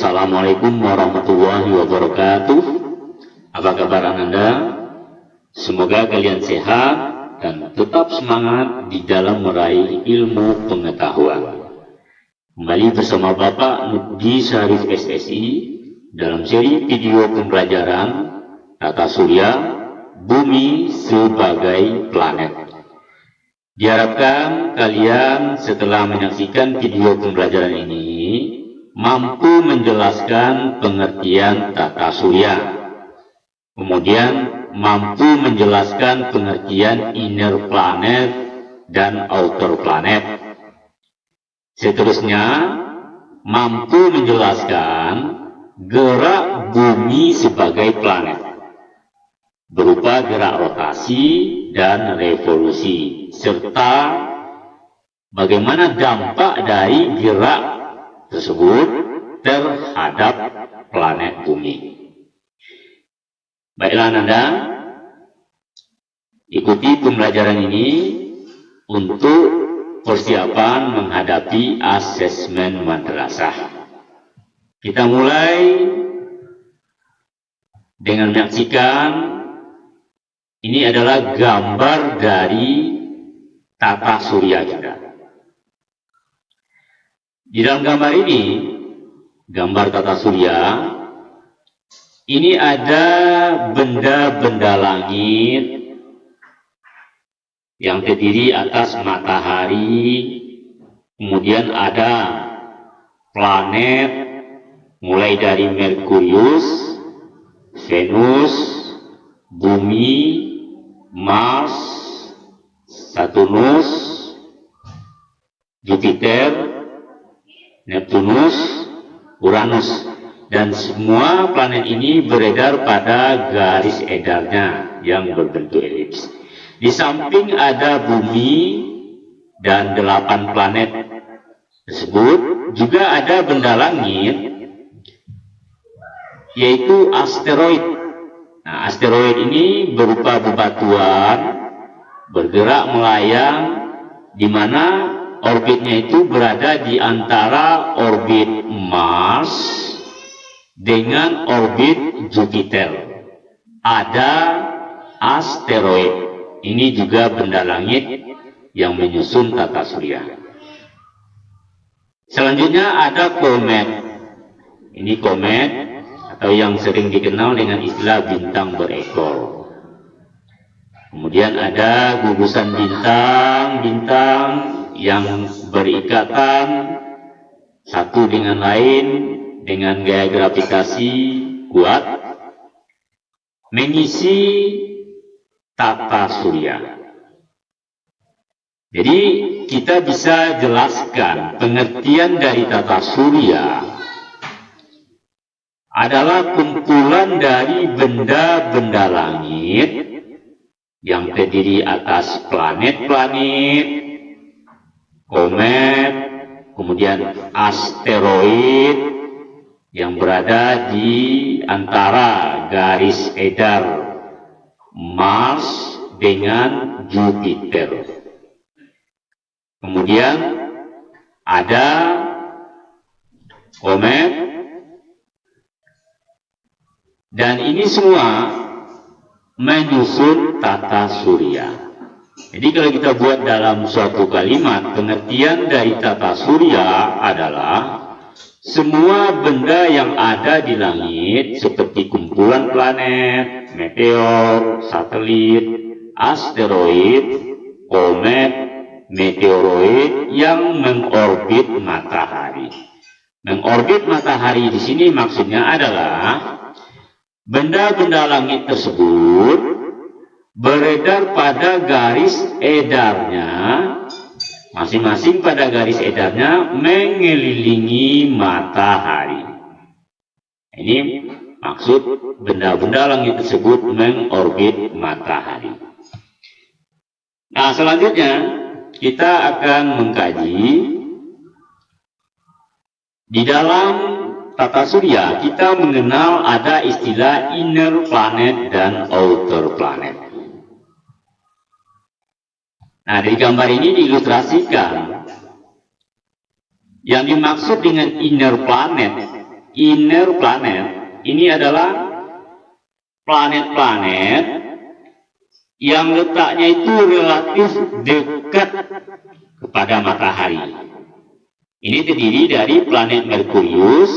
Assalamualaikum warahmatullahi wabarakatuh. Apa kabar Anda? Semoga kalian sehat dan tetap semangat di dalam meraih ilmu pengetahuan. Kembali bersama Bapak Nurdi Syarif SSI dalam seri video pembelajaran tata surya bumi sebagai planet. Diharapkan kalian setelah menyaksikan video pembelajaran ini mampu menjelaskan pengertian tata surya, kemudian mampu menjelaskan pengertian inner planet dan outer planet. Seterusnya, mampu menjelaskan gerak bumi sebagai planet, berupa gerak rotasi dan revolusi, serta bagaimana dampak dari gerak tersebut terhadap planet bumi. Baiklah Anda, ikuti pembelajaran ini untuk persiapan menghadapi asesmen madrasah. Kita mulai dengan menyaksikan, ini adalah gambar dari tata surya kita. Di dalam gambar ini, gambar tata surya, ini ada benda-benda langit yang terdiri atas matahari, kemudian ada planet, mulai dari Merkurius, Venus, Bumi, Mars, Saturnus, Jupiter, Neptunus, Uranus, dan semua planet ini beredar pada garis edarnya yang berbentuk elips. Di samping ada bumi dan 8 planet tersebut, juga ada benda langit yaitu asteroid. Nah, asteroid ini berupa bebatuan bergerak melayang, di mana orbitnya itu berada di antara orbit Mars dengan orbit Jupiter. Ada asteroid. Ini juga benda langit yang menyusun tata surya. Selanjutnya ada komet. Ini komet atau yang sering dikenal dengan istilah bintang berekor. Kemudian ada gugusan bintang-bintang yang berikatan satu dengan lain dengan gaya gravitasi kuat, mengisi tata surya. Jadi kita bisa jelaskan pengertian dari tata surya adalah kumpulan dari benda-benda langit yang terdiri atas planet-planet, komet, kemudian asteroid yang berada di antara garis edar Mars dengan Jupiter. Kemudian ada komet, dan ini semua menyusun tata surya. Jadi kalau kita buat dalam suatu kalimat, pengertian dari tata surya adalah semua benda yang ada di langit seperti kumpulan planet, meteor, satelit, asteroid, komet, meteoroid yang mengorbit matahari. Mengorbit matahari di sini maksudnya adalah benda-benda langit tersebut beredar pada garis edarnya, masing-masing pada garis edarnya mengelilingi matahari. Ini maksud benda-benda langit tersebut mengorbit matahari. Nah, selanjutnya kita akan mengkaji di dalam tata surya. Kita mengenal ada istilah inner planet dan outer planet. Nah, di gambar ini diilustrasikan yang dimaksud dengan inner planet inner planet ini adalah planet-planet yang letaknya itu relatif dekat kepada matahari. Ini terdiri dari planet Merkurius,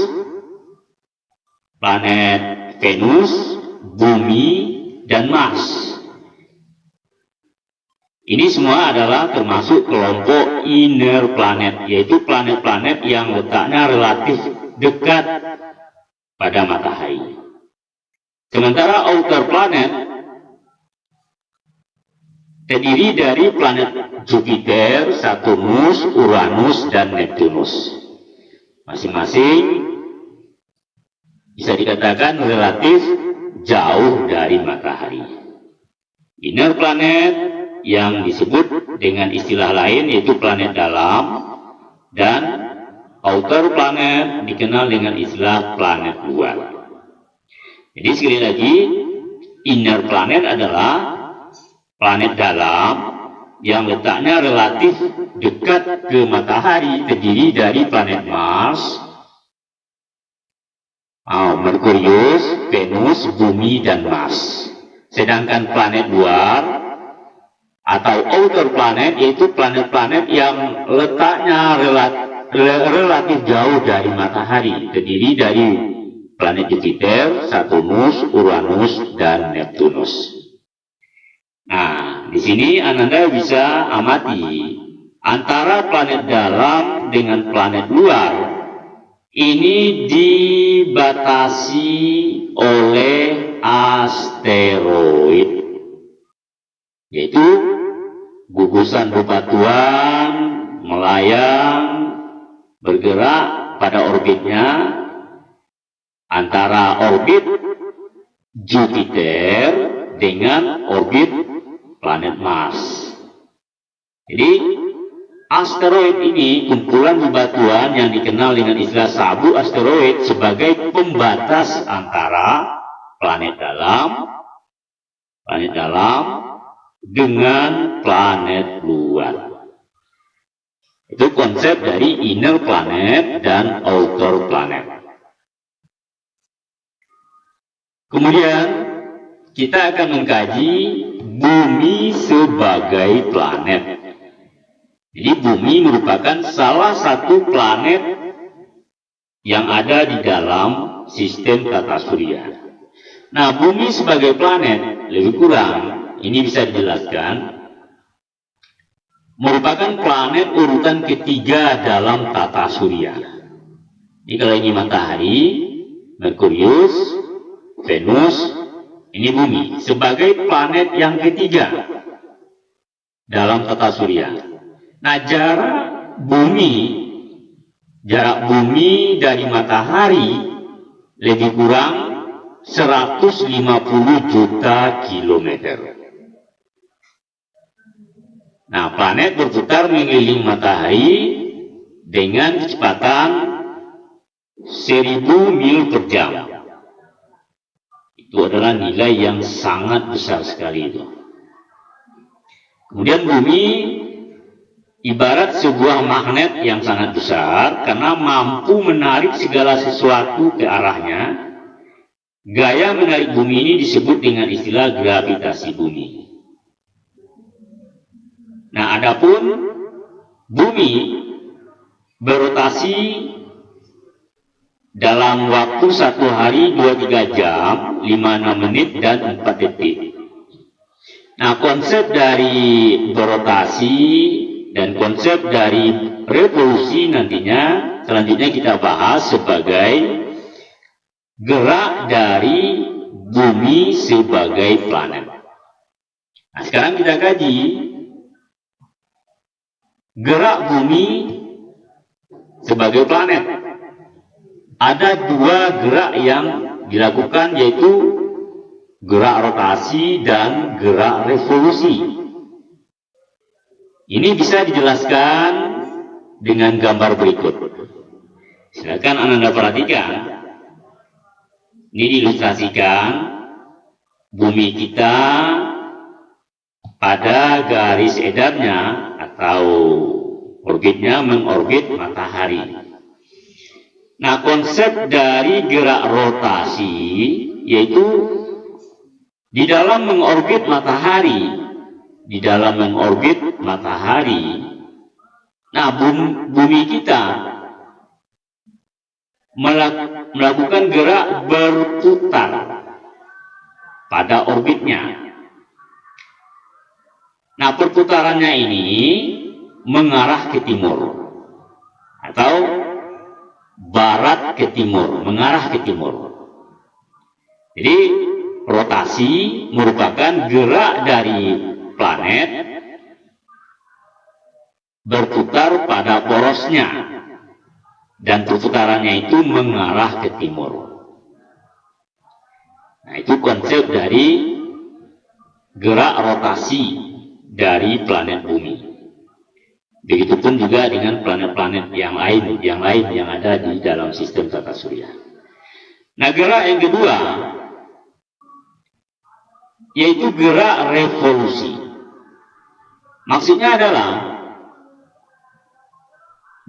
planet Venus, Bumi, dan Mars. Ini semua adalah termasuk kelompok inner planet, yaitu planet-planet yang letaknya relatif dekat pada matahari. Sementara outer planet terdiri dari planet Jupiter, Saturnus, Uranus, dan Neptunus. Masing-masing bisa dikatakan relatif jauh dari matahari. Inner planet yang disebut dengan istilah lain yaitu planet dalam, dan outer planet dikenal dengan istilah planet luar. Jadi sekali lagi, inner planet adalah planet dalam yang letaknya relatif dekat ke matahari, terdiri dari planet Mars, Merkurius, Venus, Bumi, dan Mars. Sedangkan planet luar atau outer planet yaitu planet-planet yang letaknya relatif jauh dari matahari, terdiri dari planet Jupiter, Saturnus, Uranus, dan Neptunus. Nah, di sini Ananda bisa amati antara planet dalam dengan planet luar ini dibatasi oleh asteroid, yaitu gugusan bebatuan melayang bergerak pada orbitnya antara orbit Jupiter dengan orbit planet Mars. Jadi asteroid ini kumpulan bebatuan yang dikenal dengan istilah sabuk asteroid sebagai pembatas antara planet dalam dengan planet luar. Itu konsep dari inner planet dan outer planet. Kemudian kita akan mengkaji Bumi sebagai planet. Jadi Bumi merupakan salah satu planet yang ada di dalam sistem tata surya. Nah, Bumi sebagai planet lebih kurang ini bisa dijelaskan merupakan planet urutan ketiga dalam tata surya. Jadi kalau ini matahari, Merkurius, Venus, ini Bumi sebagai planet yang ketiga dalam tata surya. Nah, jarak Bumi dari matahari lebih kurang 150 juta kilometer. Nah, planet berputar mengelilingi matahari dengan kecepatan 1000 mil per jam. Itu adalah nilai yang sangat besar sekali itu. Kemudian Bumi ibarat sebuah magnet yang sangat besar karena mampu menarik segala sesuatu ke arahnya. Gaya menarik Bumi ini disebut dengan istilah gravitasi Bumi. Nah, adapun Bumi berotasi dalam waktu 1 hari 23 jam, 56 menit, dan 4 detik. Nah, konsep dari berotasi dan konsep dari revolusi nantinya selanjutnya kita bahas sebagai gerak dari Bumi sebagai planet. Nah, sekarang kita kaji gerak Bumi sebagai planet. Ada 2 gerak yang dilakukan, yaitu gerak rotasi dan gerak revolusi. Ini bisa dijelaskan dengan gambar berikut. Silakan Anda perhatikan. Ini diilustrasikan Bumi kita pada garis edarnya atau orbitnya mengorbit matahari. Nah, konsep dari gerak rotasi yaitu di dalam mengorbit matahari. Di dalam mengorbit matahari, nah bumi kita melakukan gerak berputar pada orbitnya. Nah, perputarannya ini mengarah ke timur atau barat ke timur, mengarah ke timur. Jadi rotasi merupakan gerak dari planet berputar pada porosnya dan perputarannya itu mengarah ke timur. Nah, itu konsep dari gerak rotasi dari planet bumi. Begitupun juga dengan planet-planet yang lain yang ada di dalam sistem tata surya. Nah, gerak yang kedua yaitu gerak revolusi. Maksudnya adalah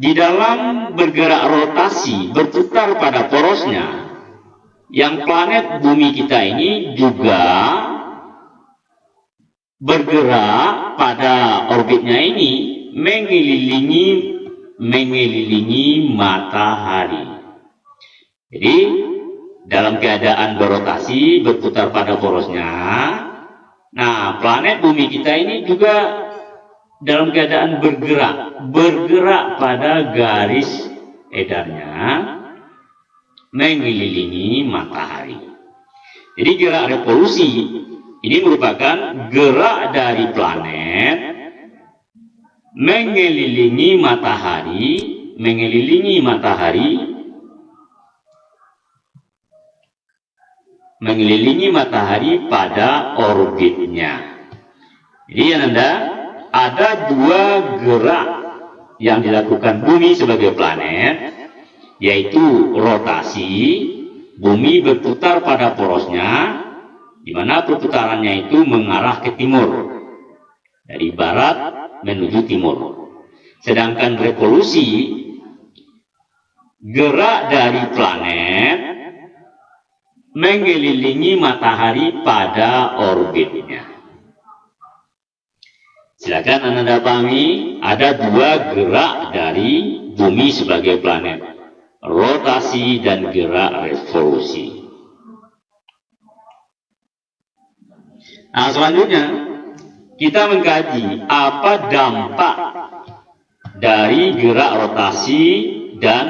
di dalam bergerak rotasi, berputar pada porosnya, yang planet bumi kita ini juga bergerak pada orbitnya ini mengelilingi matahari. Jadi dalam keadaan berotasi, berputar pada porosnya, nah planet bumi kita ini juga dalam keadaan bergerak pada garis edarnya mengelilingi matahari. Jadi gerak revolusi ini merupakan gerak dari planet mengelilingi matahari pada orbitnya. Jadi Anda ada dua gerak yang dilakukan bumi sebagai planet, yaitu rotasi, bumi berputar pada porosnya, di mana perputarannya itu mengarah ke timur, dari barat menuju timur. Sedangkan revolusi, gerak dari planet mengelilingi matahari pada orbitnya. Silakan Anda pahami, ada dua gerak dari bumi sebagai planet, rotasi dan gerak revolusi. Nah, selanjutnya kita mengkaji apa dampak dari gerak rotasi dan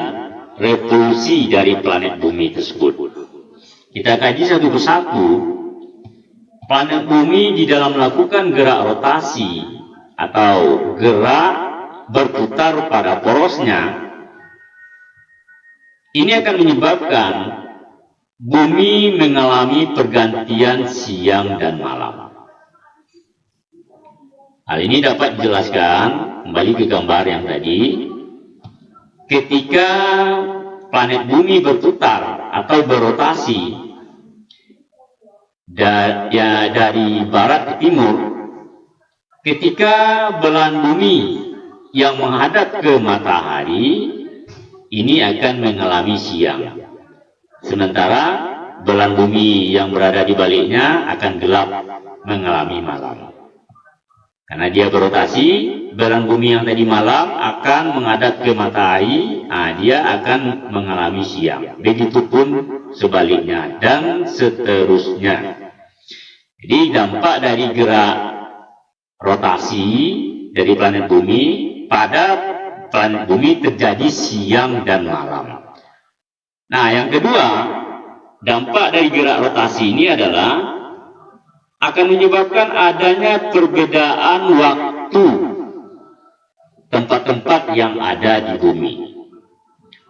revolusi dari planet bumi tersebut. Kita kaji satu persatu. Planet bumi di dalam melakukan gerak rotasi atau gerak berputar pada porosnya, ini akan menyebabkan bumi mengalami pergantian siang dan malam. Hal ini dapat dijelaskan kembali ke gambar yang tadi. Ketika planet bumi berputar atau berotasi dari barat ke timur, ketika belahan bumi yang menghadap ke matahari ini akan mengalami siang, sementara belahan bumi yang berada di baliknya akan gelap, mengalami malam. Karena dia berotasi, belahan bumi yang tadi malam akan menghadap ke matahari, dia akan mengalami siang. Begitupun sebaliknya dan seterusnya. Jadi dampak dari gerak rotasi dari planet bumi pada planet bumi terjadi siang dan malam. Nah, yang kedua, dampak dari gerak rotasi ini adalah akan menyebabkan adanya perbedaan waktu tempat-tempat yang ada di bumi.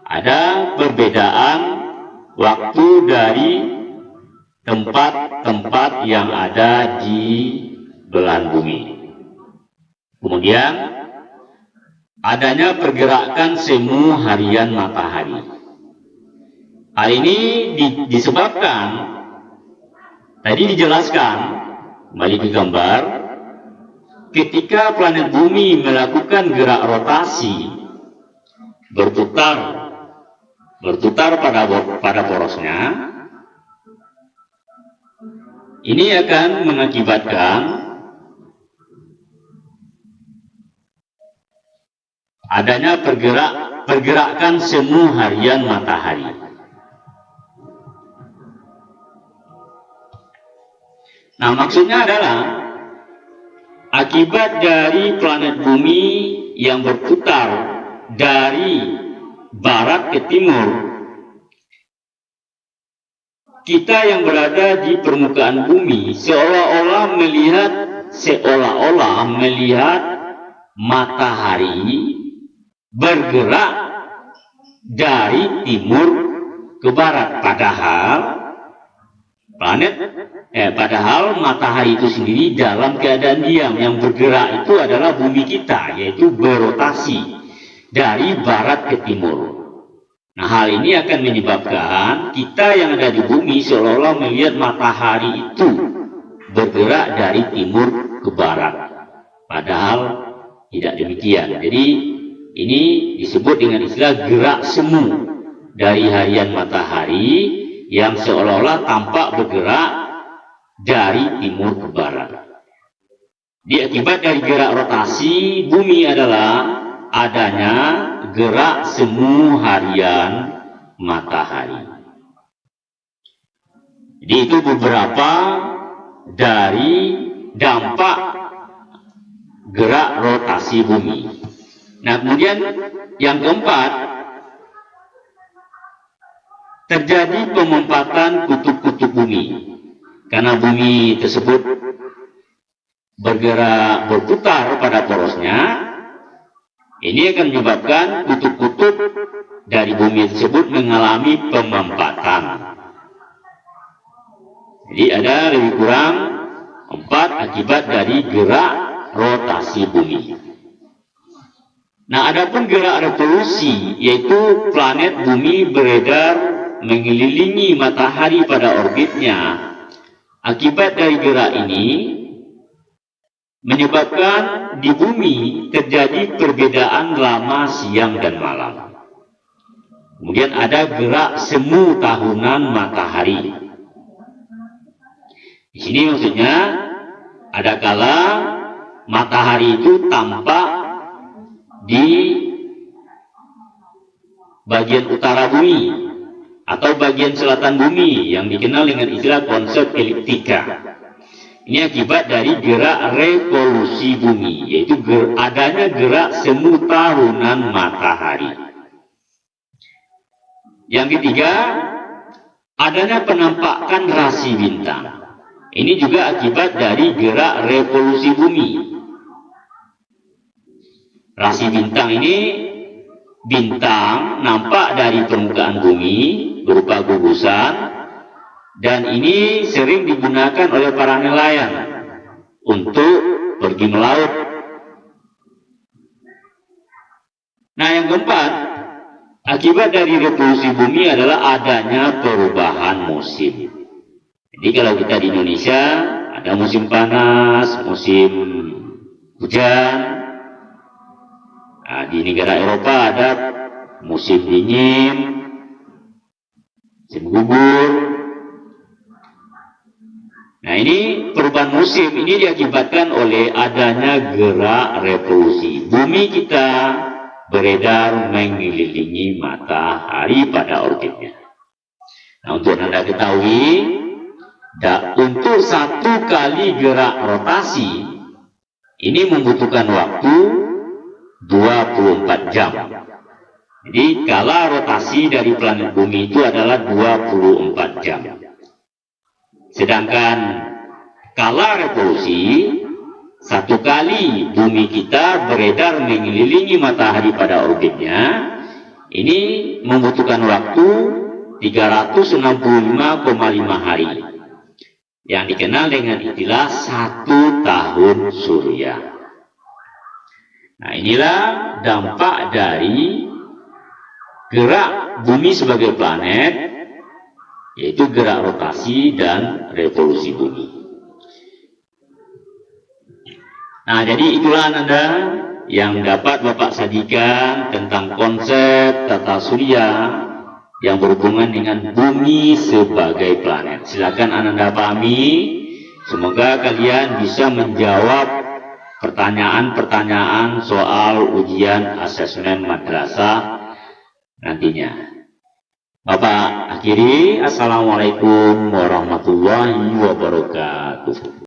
Ada perbedaan waktu dari tempat-tempat yang ada di belahan bumi. Kemudian adanya pergerakan semu harian matahari. Hal ini disebabkan, tadi dijelaskan, kembali ke gambar, ketika planet bumi melakukan gerak rotasi, berputar berputar pada porosnya, ini akan mengakibatkan adanya pergerakan semu harian matahari. Nah, maksudnya adalah akibat dari planet bumi yang berputar dari barat ke timur, kita yang berada di permukaan bumi seolah-olah melihat matahari bergerak dari timur ke barat, padahal matahari itu sendiri dalam keadaan diam. Yang bergerak itu adalah bumi kita, yaitu berotasi dari barat ke timur. Nah, hal ini akan menyebabkan kita yang ada di bumi seolah-olah melihat matahari itu bergerak dari timur ke barat, padahal tidak demikian. Jadi ini disebut dengan istilah gerak semu dari harian matahari yang seolah-olah tampak bergerak dari timur ke barat. Akibat dari gerak rotasi bumi adalah adanya gerak semu harian matahari. Jadi itu beberapa dari dampak gerak rotasi bumi. Nah, kemudian yang keempat, terjadi pemempatan kutub-kutub bumi. Karena bumi tersebut berputar pada porosnya, ini akan menyebabkan kutub-kutub dari bumi tersebut mengalami pemempatan. Jadi ada lebih kurang 4 akibat dari gerak rotasi bumi. Nah, adapun gerak revolusi, yaitu planet bumi beredar mengelilingi matahari pada orbitnya. Akibat dari gerak ini menyebabkan di bumi terjadi perbedaan lama siang dan malam. Kemudian ada gerak semu tahunan matahari. Di sini maksudnya ada kala matahari itu tampak di bagian utara bumi atau bagian selatan bumi yang dikenal dengan istilah konsep eliptika. Ini akibat dari gerak revolusi bumi, yaitu adanya gerak semu tahunan matahari. Yang ketiga, adanya penampakan rasi bintang. Ini juga akibat dari gerak revolusi bumi. Rasi bintang ini bintang nampak dari permukaan bumi berupa gugusan, dan ini sering digunakan oleh para nelayan untuk pergi melaut. Nah, yang keempat, akibat dari revolusi bumi adalah adanya perubahan musim. Jadi kalau kita di Indonesia ada musim panas, musim hujan. Nah, di negara Eropa ada musim dingin, musim gugur. Nah, ini perubahan musim ini diakibatkan oleh adanya gerak revolusi. Bumi kita beredar mengelilingi matahari pada orbitnya. Nah, untuk Anda ketahui, untuk satu kali gerak rotasi ini membutuhkan waktu 24 jam. Jadi kala rotasi dari planet bumi itu adalah 24 jam. Sedangkan kala revolusi, satu kali bumi kita beredar mengelilingi matahari pada orbitnya, ini membutuhkan waktu 365,5 hari, yang dikenal dengan istilah 1 tahun surya. Nah, inilah dampak dari gerak bumi sebagai planet, yaitu gerak rotasi dan revolusi bumi. Nah, jadi itulah Anda yang dapat Bapak sajikan tentang konsep tata surya yang berhubungan dengan bumi sebagai planet. Silakan Ananda pahami. Semoga kalian bisa menjawab pertanyaan-pertanyaan soal ujian asesmen madrasah nantinya. Bapak akhiri, Assalamualaikum warahmatullahi wabarakatuh.